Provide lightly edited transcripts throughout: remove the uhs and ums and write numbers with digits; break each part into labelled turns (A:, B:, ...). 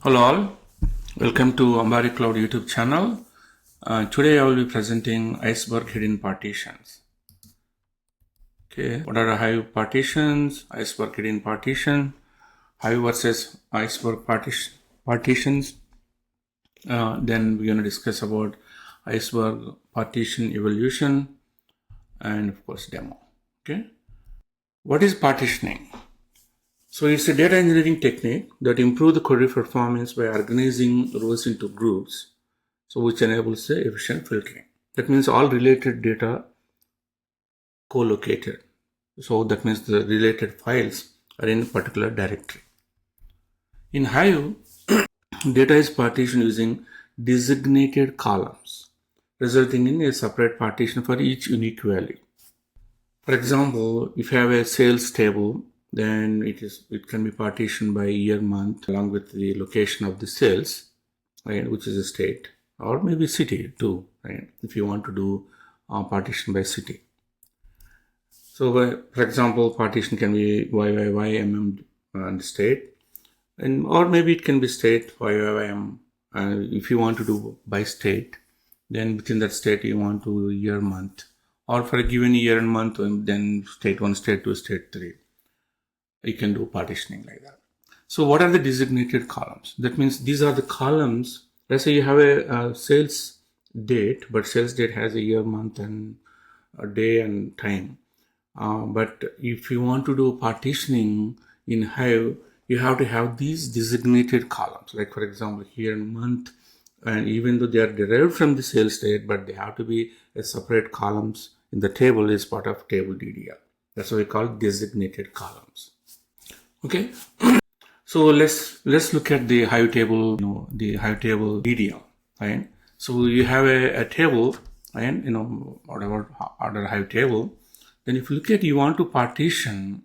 A: Hello all, welcome to Ambari Cloud YouTube channel. Today I will be presenting Iceberg hidden partitions. Okay, what are Hive partitions, Iceberg hidden partition, Hive versus Iceberg partitions. Then we're going to discuss about Iceberg partition evolution and of course demo. Okay, what is partitioning? So it's a data engineering technique that improves the query performance by organizing rows into groups, so which enables the efficient filtering. That means all related data co-located. So that means the related files are in a particular directory. In Hive, data is partitioned using designated columns, resulting in a separate partition for each unique value. For example, if you have a sales table, then it can be partitioned by year, month, along with the location of the sales, right, which is a state, or maybe city too, right, if you want to do partition by city. So, for example, partition can be YYY and state, or maybe it can be state YYYM. If you want to do by state, then within that state you want to year, month, or for a given year and month, and then state 1, state 2, state 3. You can do partitioning like that. So what are the designated columns? That means these are the columns. Let's say you have a sales date, but sales date has a year, month, and a day and time. But if you want to do partitioning in Hive, you have to have these designated columns. Like for example, here in month, and even though they are derived from the sales date, but they have to be a separate columns in the table is part of table DDL. That's what we call designated columns. Okay, so let's look at the Hive table, the Hive table DDL, right? So you have a table, and whatever order Hive table. Then if you look at, you want to partition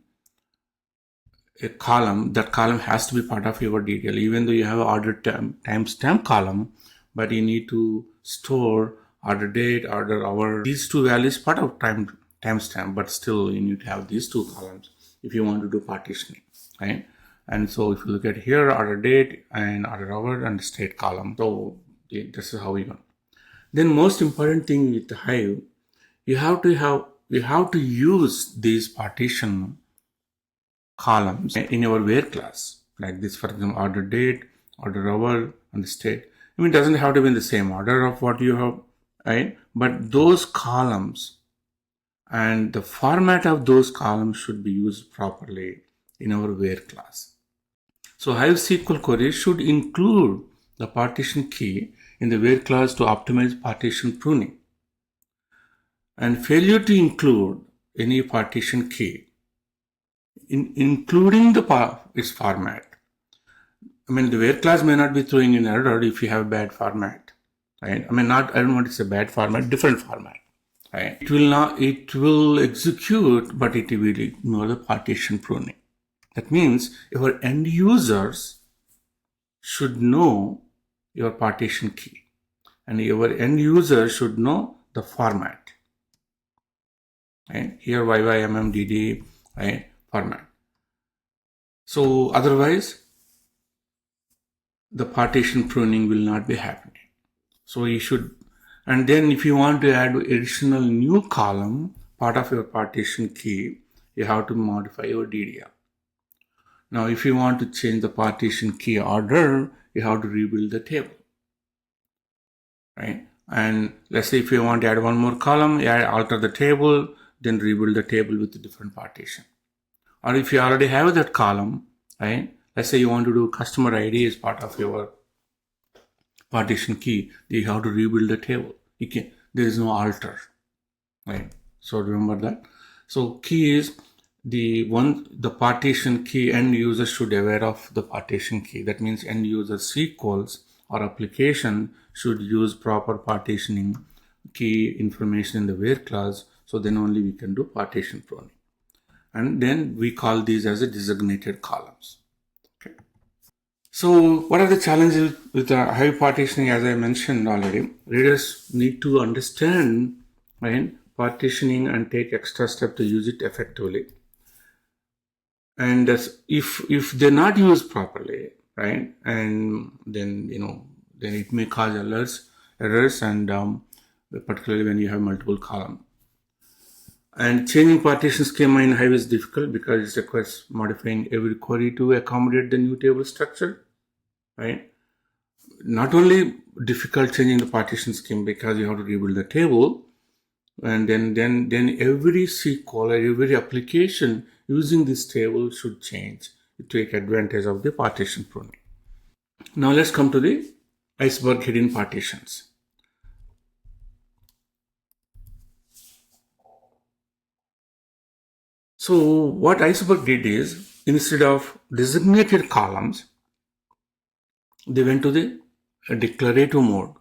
A: a column, that column has to be part of your DDL, even though you have an order timestamp column, but you need to store order date, order hour, these two values part of timestamp, but still you need to have these two columns if you want to do partitioning, right? And so if you look at here, order date and order hour and state column. So this is how we go. Then most important thing with the Hive, you have to use these partition columns in your where class, like this, for example, order date, order hour, and state. I mean, it doesn't have to be in the same order of what you have, right? But those columns and the format of those columns should be used properly in our where class. So Hive SQL query should include the partition key in the where class to optimize partition pruning. And failure to include any partition key, including its format. I mean, the where class may not be throwing an error if you have a bad format, right? I mean, I don't want to say bad format, different format, right? It will execute, but it will ignore the partition pruning. That means your end users should know your partition key, and your end user should know the format. Right? Here YYMMDD, right, format. So otherwise, the partition pruning will not be happening. So you should, and then if you want to add additional new column, part of your partition key, you have to modify your DDL. Now, if you want to change the partition key order, you have to rebuild the table, right? And let's say if you want to add one more column, alter the table, then rebuild the table with a different partition. Or if you already have that column, right? Let's say you want to do customer ID as part of your partition key, you have to rebuild the table. There is no alter, right? So remember that. So key is the partition key, end user should be aware of the partition key. That means end user SQLs or application should use proper partitioning key information in the where class. So then only we can do partition pruning. And then we call these as a designated columns. Okay. So what are the challenges with Hive partitioning? As I mentioned already, readers need to understand, right, partitioning and take extra step to use it effectively. And if they're not used properly, right? And then then it may cause errors, and particularly when you have multiple column. And changing partition schema in Hive is difficult because it requires modifying every query to accommodate the new table structure, right? Not only difficult changing the partition scheme because you have to rebuild the table, and then every SQL or every application using this table should change to take advantage of the partition pruning. Now let's come to the Iceberg hidden partitions. So what Iceberg did is, instead of designated columns, they went to the declarative mode,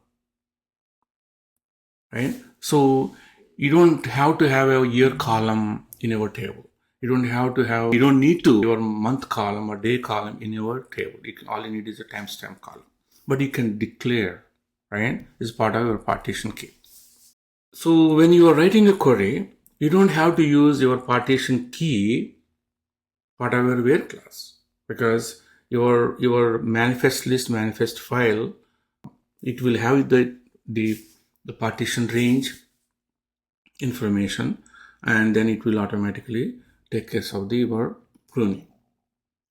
A: right? So you don't have to have a year column in your table. You don't need to your month column or day column in your table. All you need is a timestamp column. But you can declare, right? It's part of your partition key. So when you are writing a query, you don't have to use your partition key part of your where class, because your manifest list, manifest file, it will have the partition range information, and then it will automatically take care of your pruning.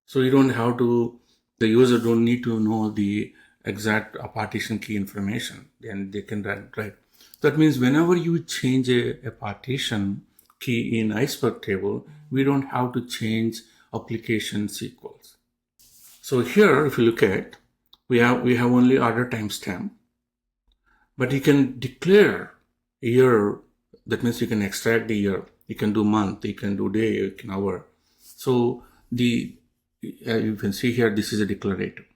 A: So you don't have to, the user don't need to know the exact partition key information, then they can write. That means whenever you change a partition key in Iceberg table, we don't have to change application sequels. So here, if you look at, we have only order timestamp, but you can declare year. That means you can extract the year. You can do month. You can do day. You can hour. So you can see here, this is a declarative.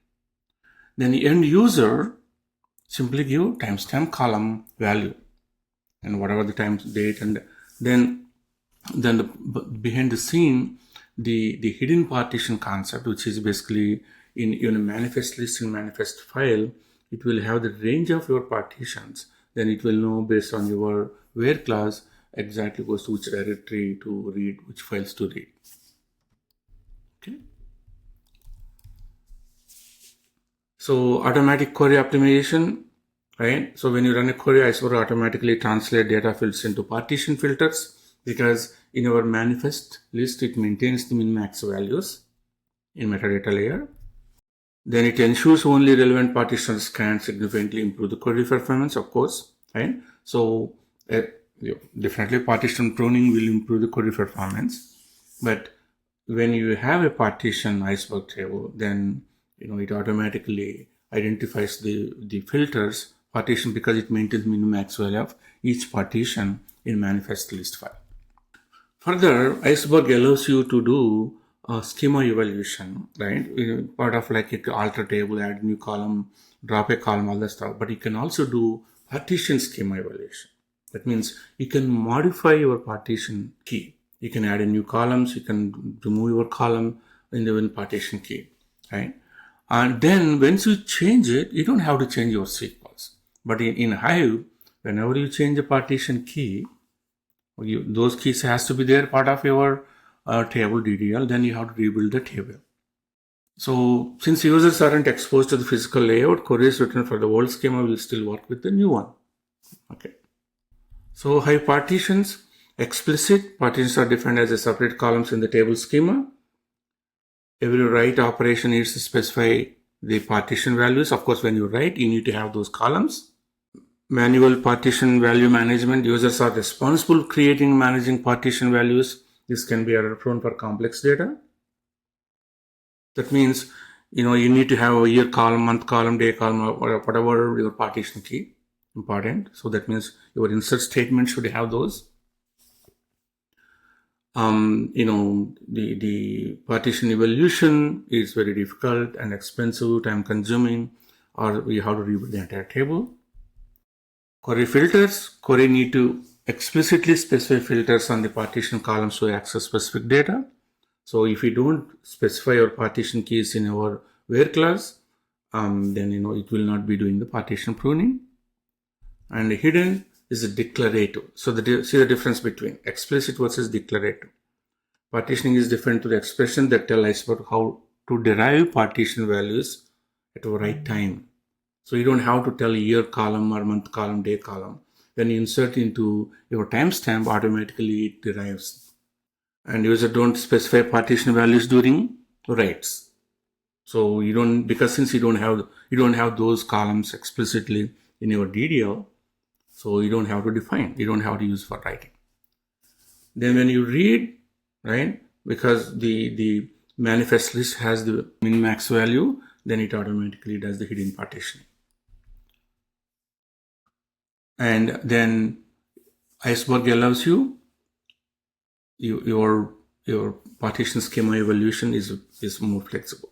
A: Then the end user simply give timestamp column value and whatever the time date, and then behind the scene, the hidden partition concept, which is basically in a manifest list and manifest file, it will have the range of your partitions. Then it will know based on your where class exactly goes to which directory to read, which files to read. Okay. So automatic query optimization, right? So when you run a query, Iceberg automatically translate data fields into partition filters, because in our manifest list, it maintains the min-max values in metadata layer. Then it ensures only relevant partitions can significantly improve the query performance, of course, right? So definitely partition pruning will improve the query performance. But when you have a partition Iceberg table, then it automatically identifies the filters partition, because it maintains min-max value of each partition in manifest list file. Further, Iceberg allows you to do schema evaluation, right? Part of like you can alter table, add new column, drop a column, all that stuff. But you can also do partition schema evaluation. That means you can modify your partition key. You can add a new columns. You can remove your column in the partition key, right? And then once you change it, you don't have to change your sequence. But in Hive, whenever you change a partition key, those keys has to be there part of your table DDL. Then you have to rebuild the table. So since users aren't exposed to the physical layout, queries written for the old schema will still work with the new one. Okay. So Hive partitions, explicit partitions are defined as a separate columns in the table schema. Every write operation needs to specify the partition values. Of course, when you write, you need to have those columns. Manual partition value management. Users are responsible for creating and managing partition values. This can be error prone for complex data. That means, you need to have a year column, month column, day column, or whatever your partition key. Important. So that means your insert statement should have those. The partition evaluation is very difficult and expensive, time consuming, or we have to rebuild the entire table. Query filters. Query need to explicitly specify filters on the partition columns to access specific data. So if you don't specify your partition keys in your where class, then it will not be doing the partition pruning. And hidden is a declarative. So see the difference between explicit versus declarative. Partitioning is different to the expression that tell Iceberg how to derive partition values at the right time. So you don't have to tell year column or month column, day column. When you insert into your timestamp, automatically it derives. And user don't specify partition values during writes. So you don't, because since you don't have those columns explicitly in your DDL, so you don't have to define, you don't have to use for writing. Then when you read, right, because the manifest list has the min max value, then it automatically does the hidden partitioning. And then Iceberg allows you your partition schema evaluation is more flexible.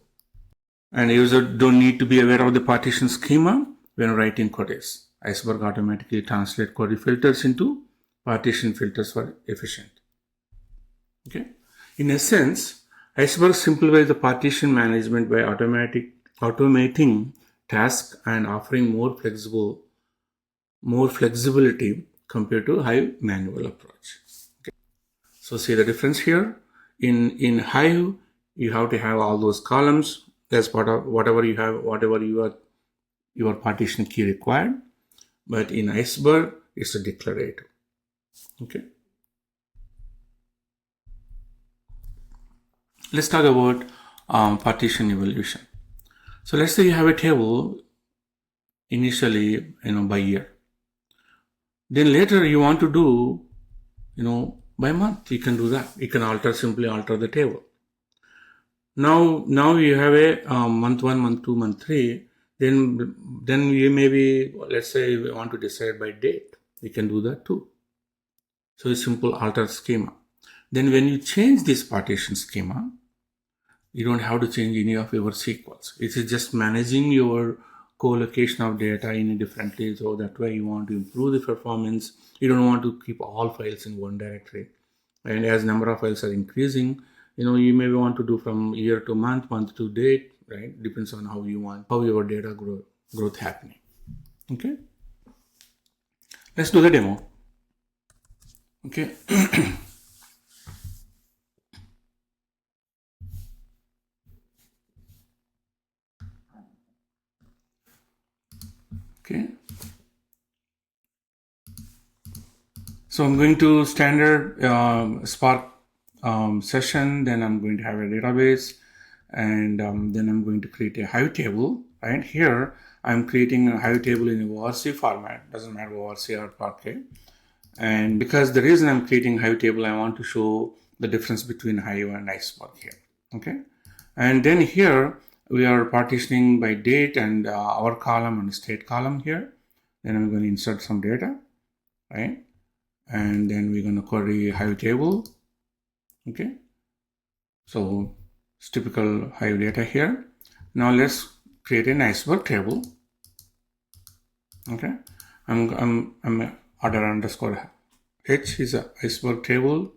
A: And user don't need to be aware of the partition schema when writing queries. Iceberg automatically translate query filters into partition filters for efficient. Okay. In essence, Iceberg simplifies the partition management by automating tasks and offering more flexibility compared to Hive manual approach. Okay. So see the difference here. In Hive, you have to have all those columns as part of whatever your partition key required. But in Iceberg, it's a declarative. Okay. Let's talk about partition evaluation. So let's say you have a table initially, by year. Then later you want to do, by month. You can do that. You can simply alter the table. Now you have a month 1, month 2, month 3. Then you maybe, let's say we want to decide by date. You can do that too. So it's simple alter schema. Then when you change this partition schema, you don't have to change any of your sequels. It is just managing your co-location of data in a differently. So that way you want to improve the performance. You don't want to keep all files in one directory. And as number of files are increasing, you may want to do from year to month to date, right? Depends on how your data growth happening. Okay. Let's do the demo. Okay. Okay. So I'm going to standard Spark session, then I'm going to have a database, and then I'm going to create a Hive table. Right here, I'm creating a Hive table in a ORC format. Doesn't matter ORC or Parquet. And because the reason I'm creating Hive table, I want to show the difference between Hive and Iceberg here. Okay. And then here we are partitioning by date and our column and state column here. Then I'm going to insert some data, right? And then we're going to query Hive table. Okay. So it's typical Hive data here. Now let's create an Iceberg table. Okay. I'm order underscore H is a Iceberg table.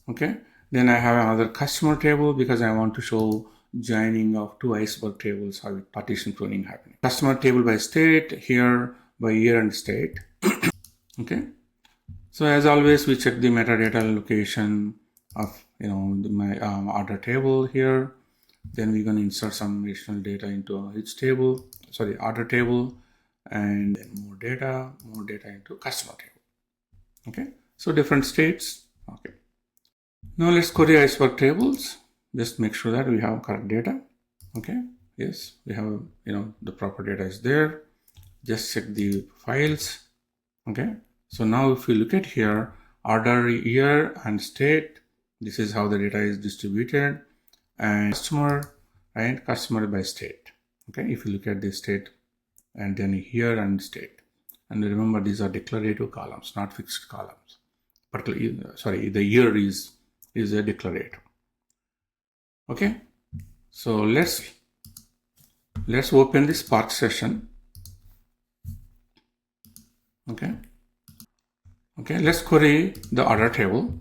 A: Okay. Then I have another customer table because I want to show joining of two Iceberg tables, how partition pruning happening. Customer table by state, here by year and state. Okay. So as always, we check the metadata location of my order table here. Then we're going to insert some additional data into each table, order table, and then more data into customer table. Okay. So different states. Okay. Now let's query Iceberg tables. Just make sure that we have correct data. Okay. Yes, we have, the proper data is there. Just check the files. Okay. So now if you look at here, order, year, and state, this is how the data is distributed. And customer, right? Customer by state. Okay. If you look at the state and then here and state. And remember, these are declarative columns, not fixed columns. Particularly, the year is a declarative. Okay. So let's open the Spark session. Okay. Okay, let's query the order table.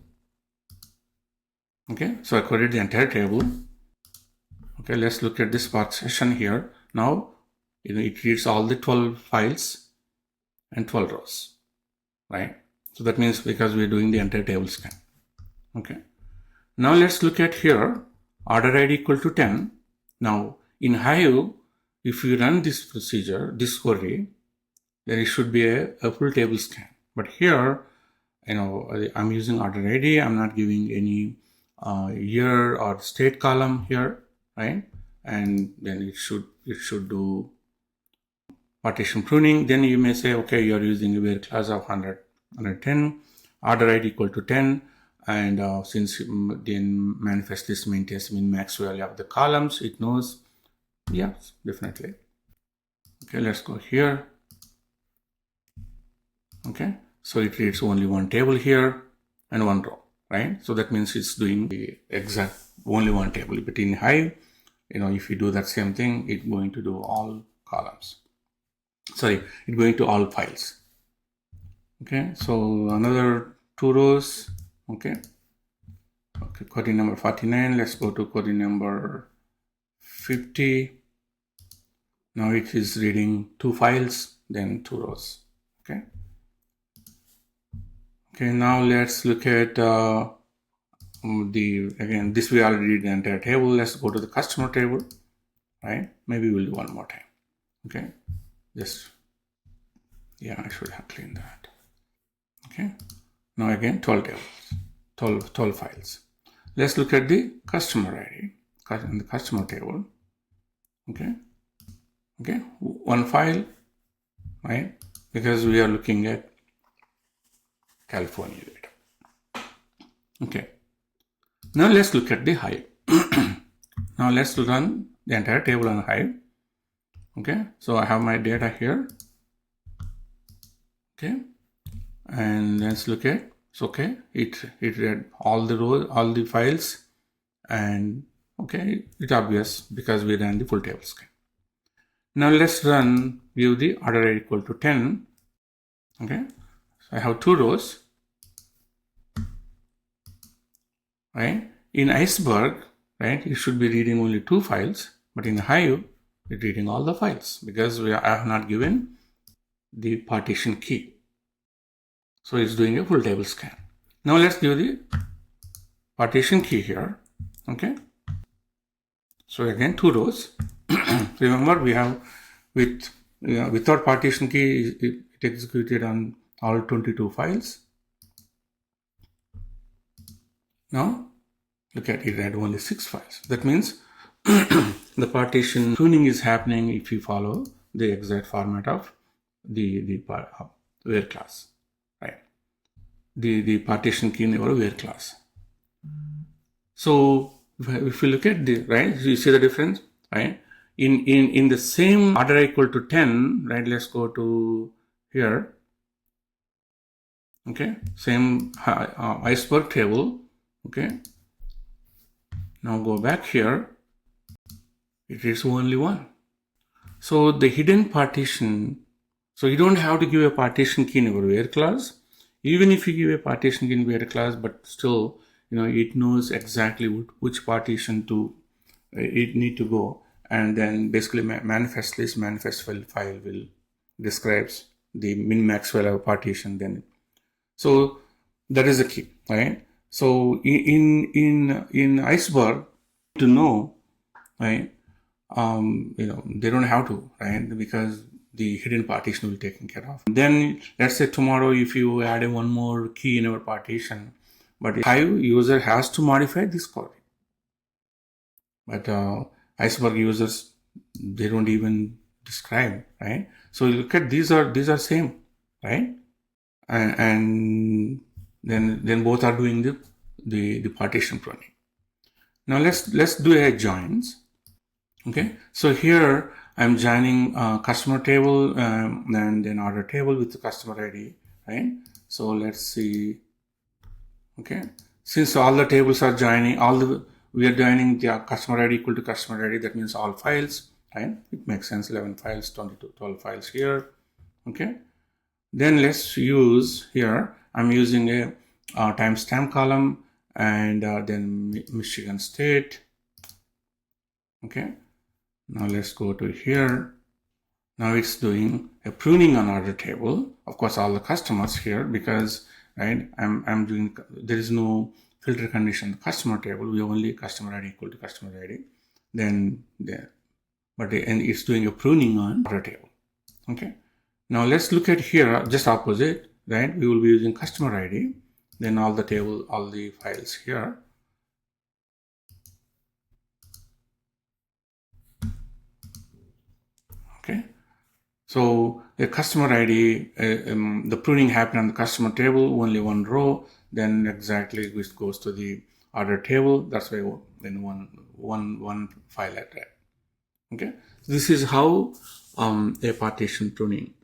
A: Okay, so I queried the entire table. Okay, let's look at the Spark session here. Now, it reads all the 12 files and 12 rows, right? So that means because we're doing the entire table scan. Okay. Now let's look at here, order ID equal to 10. Now in Hive, if you run this procedure, this query, then it should be a full table scan. But here, I'm using order ID. I'm not giving any year or state column here, right? And then it should do partition pruning. Then you may say, okay, you're using a where class of 110, order ID equal to 10, and since then manifest list maintains min max value of the columns, it knows. Yes, definitely. Okay, let's go here. Okay, so it reads only one table here and one row, right? So that means it's doing the exact only one table. But in Hive, if you do that same thing, it's going to do all columns. Sorry, it's going to all files. Okay, so another 2 rows. Okay, query number 49. Let's go to query number 50. Now it is reading 2 files, then 2 rows. Okay. Okay, now let's look at again, this we already did the entire table. Let's go to the customer table, right? Maybe we'll do one more time. Okay, I should have cleaned that. Okay, now again 12 tables, 12 files. Let's look at the customer ID in the customer table. Okay, one file, right? Because we are looking at California data. Okay, now let's look at the Hive. Now let's run the entire table on Hive. Okay, so I have my data here. Okay, and let's look at, okay, it read all the rows, all the files, and okay, it's obvious because we ran the full table scan. Now let's view the order ID equal to 10. Okay, so I have 2 rows, right? In Iceberg, right, it should be reading only 2 files, but in Hive, it's reading all the files because I have not given the partition key. So it's doing a full table scan. Now let's give the partition key here. Okay, so again 2 rows. Remember, we have without partition key, it executed on all 22 files. Now look at it, read only 6 files. That means the partition tuning is happening if you follow the exact format of the where class, right? The partition key in our where class. So if you look at the, right, you see the difference, right? In the same order equal to 10, right? Let's go to here. Okay, same Iceberg table. Okay, now go back here. It is only 1. So the hidden partition. So you don't have to give a partition key in your where class. Even if you give a partition key in where class, but still, it knows exactly which partition to it need to go, and then basically manifest list, manifest file will describes the min max value of partition. Then, so that is the key, right? So in Iceberg, to know, right? They don't have to, right? Because the hidden partition will be taken care of. Then let's say tomorrow, if you add one more key in our partition, but Hive user has to modify this code. But Iceberg users, they don't even describe, right? So you look at these are same, right? And then both are doing the partition pruning. Now let's do a joins. Okay, so here I'm joining customer table and then order table with the customer ID, right? So let's see. Okay, since all the tables are joining, we are joining the customer ID equal to customer ID. That means all files, right? It makes sense. 11 files, 12 files here. Okay, then let's use here. I'm using a timestamp column and then Michigan State. Okay. Now let's go to here. Now it's doing a pruning on order table. Of course, all the customers here because, right, I'm doing, there is no filter condition in the customer table. We only customer ID equal to customer ID. then there. And it's doing a pruning on order table. Okay. Now let's look at here, just opposite, right? We will be using customer ID, then all the files here. Okay. So the customer ID, the pruning happened on the customer table, only one row, then exactly it goes to the order table. That's why then one file at that. Okay. So this is how a partition pruning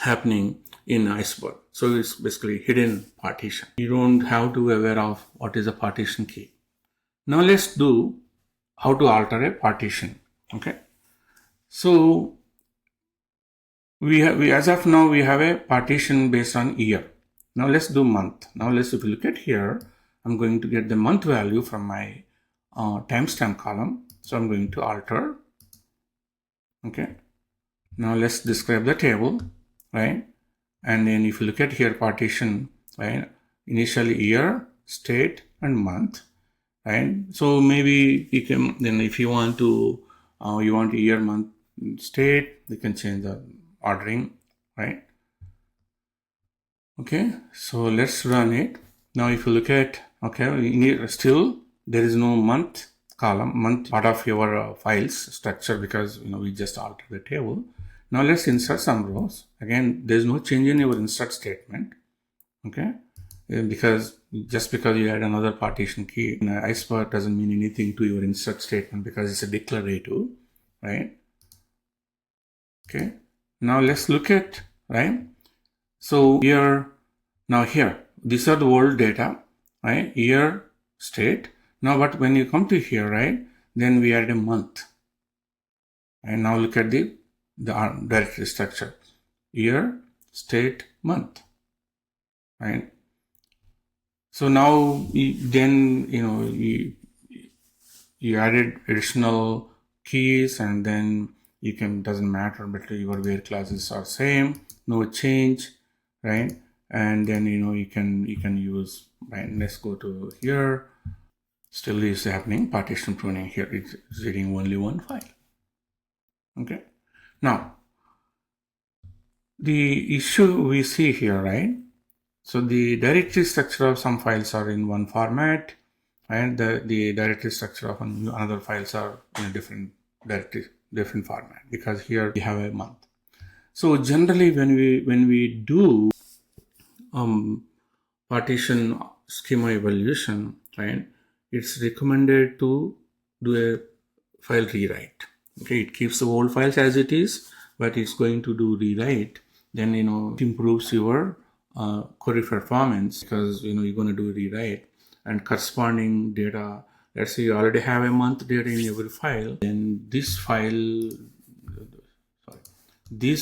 A: happening in Iceberg. So it's basically hidden partition. You don't have to be aware of what is a partition key. Now let's do how to alter a partition. Okay. So we as of now we have a partition based on year. Now let's do month. Now if you look at here, I'm going to get the month value from my timestamp column. So I'm going to alter. Okay. Now let's describe the table, right? And then if you look at here, partition, right? Initially year, state, and month, right? So maybe you can, then if you want to, you want year, month, state, you can change the ordering, right? Okay, so let's run it. Now if you look at, okay, still there is no month column, month part of your files structure, because we just altered the table. Now let's insert some rows. Again, there's no change in your insert statement. Okay, because just because you add another partition key in Iceberg doesn't mean anything to your insert statement, because it's a declarative, right? Okay, now let's look at, right? So here, now here, these are the old data, right? Year, state. Now, but when you come to here, right, then we add a month. And now look at the directory structure: year, state, month, right? So now then you added additional keys, and then you can, doesn't matter, but your where classes are same, no change, right? And then you can use, right? Let's go to here. Still is happening partition pruning here. It's reading only one file. Okay. Now the issue we see here, right? So the directory structure of some files are in one format, and the directory structure of another files are in a different format, because here we have a month. So generally when we do partition schema evaluation, right, it's recommended to do a file rewrite. Okay, it keeps the old files as it is, but it's going to do rewrite. Then it improves your query performance, because you're going to do rewrite, and corresponding data. Let's say you already have a month data in every file, then these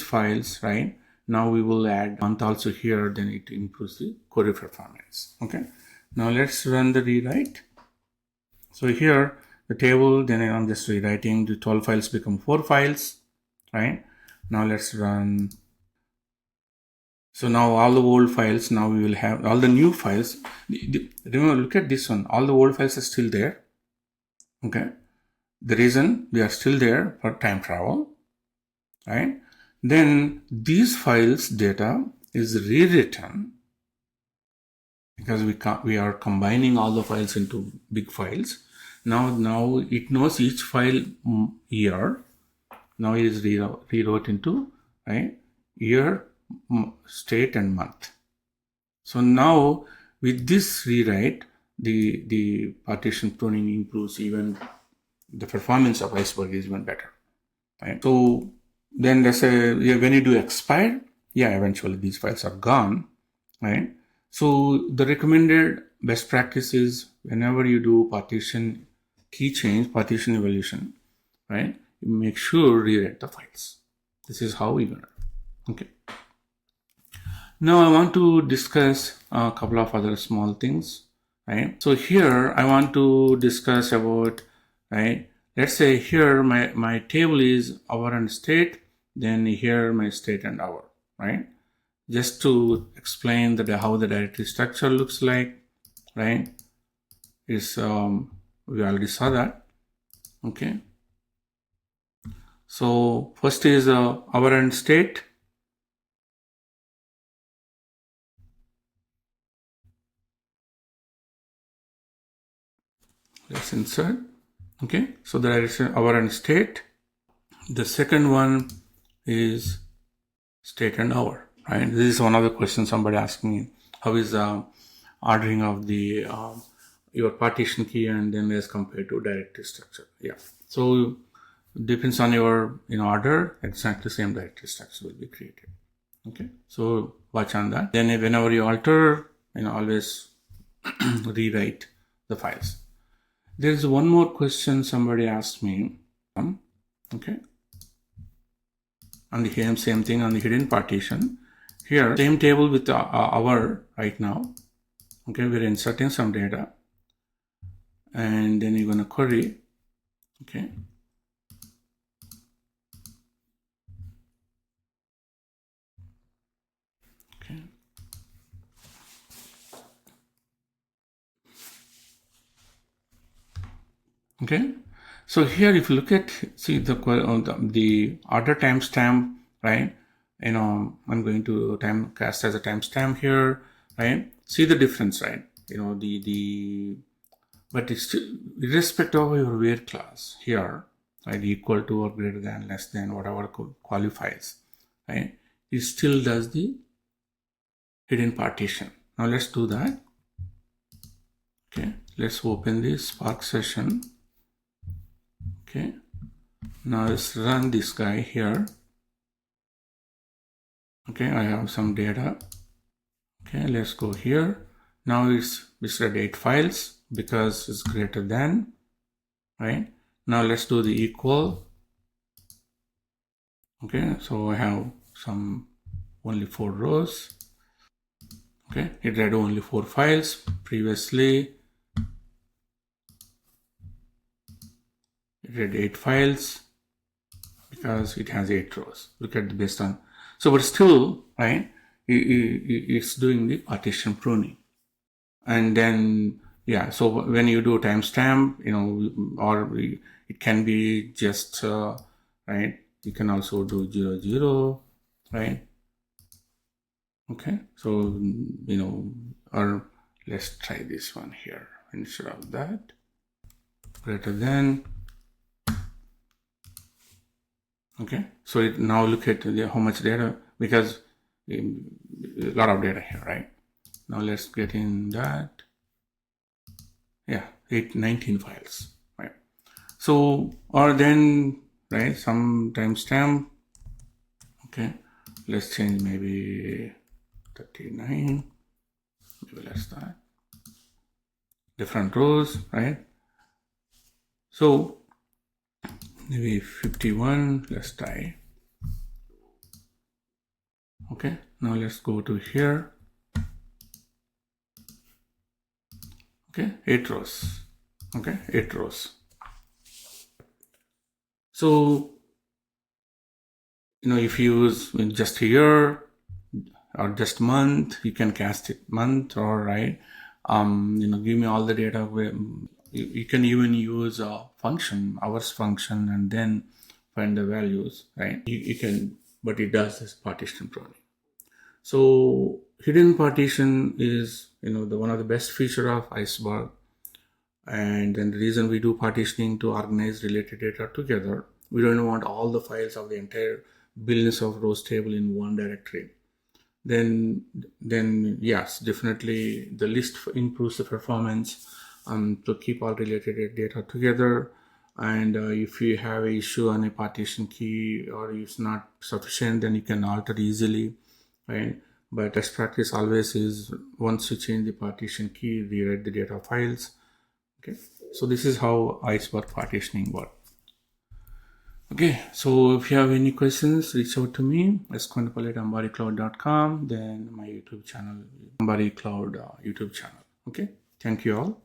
A: files, right? Now we will add month also here, then it improves the query performance. Okay, now let's run the rewrite. So here the table, then I'm just rewriting, the 12 files become 4 files, right? Now let's run. So now all the old files, now we will have all the new files. Remember, look at this one, all the old files are still there. Okay, the reason they are still there for time travel, right? Then these files data is rewritten, because we are combining all the files into big files. Now it knows each file year. Now it is rewrote into, right, year, state, and month. So now with this rewrite, the partition pruning improves, even the performance of Iceberg is even better, right? So then let's say when you do expire, eventually these files are gone, right? So the recommended best practice is, whenever you do partition key change, partition evaluation, right, you make sure rewrite the files. This is how we learn. Okay. Now I want to discuss a couple of other small things, right? So here I want to discuss about, right, let's say here my table is hour and state, then here my state and hour, right? Just to explain that how the directory structure looks like, right? Is we already saw that. Okay. So first is our end state. Let's insert. Okay. So that is our end state. The second one is state and hour. Right. This is one of the questions somebody asked me. How is ordering of the your partition key and then as compared to directory structure? Yeah. So depends on your order, exactly same directory structure will be created. Okay, so watch on that. Then whenever you alter, always rewrite the files. There's one more question somebody asked me. Okay, on the same thing on the hidden partition. Here, same table with our right now. Okay, we're inserting some data, and then you're gonna query. Okay. Okay. Okay. So here, if you look at, see the order timestamp, right? I'm going to cast as a timestamp here, right? See the difference, right? But it's still, irrespective of your where class here, right? Equal to or greater than, less than, whatever qualifies, right? It still does the hidden partition. Now let's do that. Okay. Let's open this Spark session. Okay, now let's run this guy here. Okay, I have some data. Okay, let's go here. Now it's read 8 files because it's greater than, right? Now let's do the equal. Okay, so I have only 4 rows. Okay, it read only 4 files. Previously, it read 8 files because it has 8 rows. Look at the based on. So, but still, right, it's doing the partition pruning. And then, yeah, so when you do timestamp, or it can be just, right, you can also do 00, right? Okay, so, or let's try this one here instead of that. Greater than. Okay, so now look at how much data, because a lot of data here, right? Now let's get in that. Yeah, 19 files, right? So, or then, right, some timestamp. Okay, let's change maybe 39, maybe less that. Different rows, right? So, maybe 51, let's try. Okay, now let's go to here. Okay, 8 rows. Okay, 8 rows. So, if you use just year or just month, you can cast it month, or right. Give me all the data. You can even use a function, hours function, and then find the values, right? You can, but it does this partition pruning. So hidden partition is, the one of the best feature of Iceberg. And then the reason we do partitioning to organize related data together. We don't want all the files of the entire billions of rows table in one directory. Then yes, definitely the list improves the performance to keep all related data together. And if you have an issue on a partition key or it's not sufficient, then you can alter easily, right? But best practice always is, once you change the partition key, rewrite the data files. Okay, so this is how Iceberg partitioning works. Okay, so if you have any questions, reach out to me, askonapal@ambaricloud.com, then my YouTube channel, Ambari Cloud YouTube channel. Okay, thank you all.